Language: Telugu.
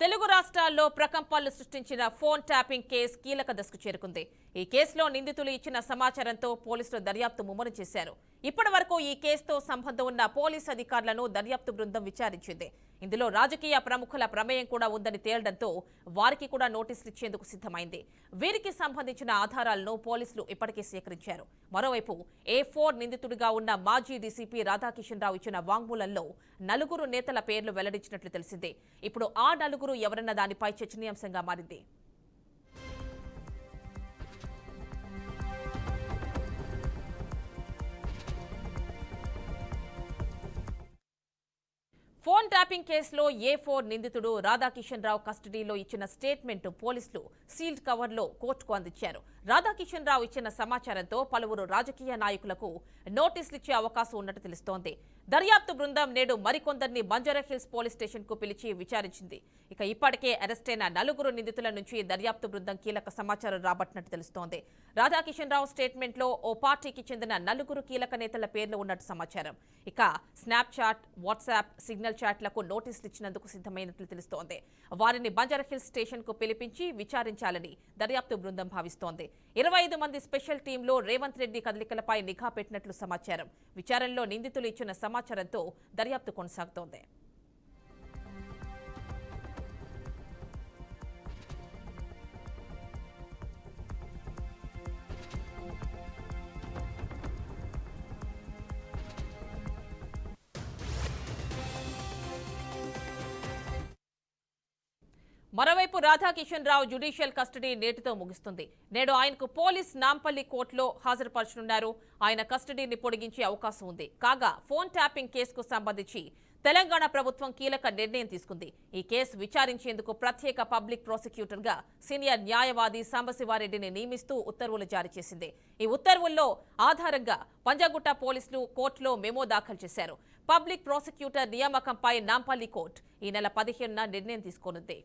తెలుగు రాష్ట్రాల్లో ప్రకంపనలు సృష్టించిన ఫోన్ ట్యాపింగ్ కేసు కీలక దశకు చేరుకుంది. ఈ కేసులో నిందితులు ఇచ్చిన సమాచారంతో పోలీసులు దర్యాప్తు ముమ్మరం చేశారు. ఇప్పటి వరకు ఈ కేసుతో సంబంధం ఉన్న పోలీసు అధికారులను దర్యాప్తు బృందం విచారించింది. ఇందులో రాజకీయ ప్రముఖుల ప్రమేయం కూడా ఉందని తేలడంతో వారికి కూడా నోటీసులు ఇచ్చేందుకు సిద్ధమైంది. వీరికి సంబంధించిన ఆధారాలను పోలీసులు ఇప్పటికే సేకరించారు. మరోవైపు A4 నిందితుడిగా ఉన్న మాజీ డీసీపీ రాధాకిషన్ రావు ఇచ్చిన వాంగ్మూలంలో నలుగురు నేతల పేర్లు వెల్లడించినట్లు తెలిసింది. ఇప్పుడు ఆ నలుగురు ఎవరన్న దానిపై చర్చనీయాంశంగా మారింది. ఫోన్ ట్యాపింగ్ కేసులో A4 నిందితుడు రాధాకిషన్ రావు కస్టడీలో ఇచ్చిన స్టేట్మెంట్ పోలీసులు సీల్డ్ కవర్లో కోర్టుకు అందించారు. రాధాకిషన్ రావు ఇచ్చిన సమాచారంతో పలువురు రాజకీయ నాయకులకు నోటీసులు ఇచ్చే అవకాశం ఉన్నట్టు తెలుస్తోంది. దర్యాప్తు బృందం నేడు మరికొందరిని బంజారాహిల్స్ పోలీస్ స్టేషన్ కు పిలిచి విచారించింది. ఇప్పటికే అరెస్టైన నలుగురు నిందితుల నుంచి దర్యాప్తు బృందం కీలక సమాచారం రాబట్టినట్టు తెలుస్తోంది. రాధాకిషన్ రావు స్టేట్మెంట్ లో ఓ పార్టీకి చెందిన నలుగురు కీలక నేతల పేర్లు ఉన్నట్టు సమాచారం. స్నాప్చాట్, వాట్సాప్, సిగ్నల్ చాట్లకు నోటీసులు ఇచ్చినందుకు సిద్ధమైనట్లు తెలుస్తోంది. వారిని బంజారాహిల్స్ స్టేషన్ కు పిలిపించి విచారించాలని దర్యాప్తు బృందం భావిస్తోంది. 25 మంది స్పెషల్ టీంలో రేవంత్ రెడ్డి కదలికలపై నిఘా పెట్టినట్లు సమాచారం. విచారణలో నిందితులు ఇచ్చిన సమాచారంతో దర్యాప్తు కొనసాగుతోంది. మరోవైపు రాధాకిషన్ రావు జ్యుడిషియల్ కస్టడీ నేటితో ముగుస్తుంది. నేడు ఆయనకు పోలీస్ నాంపల్లి కోర్టులో హాజరుపరచనున్నారు. ఆయన కస్టడీని పొడిగించే అవకాశం ఉంది. కాగా ఫోన్ ట్యాపింగ్ కేసుకు సంబంధించి తెలంగాణ ప్రభుత్వం కీలక నిర్ణయం తీసుకుంది. ఈ కేసు విచారించేందుకు ప్రత్యేక పబ్లిక్ ప్రాసిక్యూటర్ గా సీనియర్ న్యాయవాది సాంబశివారెడ్డిని నియమిస్తూ ఉత్తర్వులు జారీ చేసింది. ఈ ఉత్తర్వుల్లో ఆధారంగా పంజాగుట్ట పోలీసులు కోర్టులో మెమో దాఖలు చేశారు. పబ్లిక్ ప్రాసిక్యూటర్ నియామకంపై నాంపల్లి కోర్టు ఈ నెల 15న నిర్ణయం తీసుకోనుంది.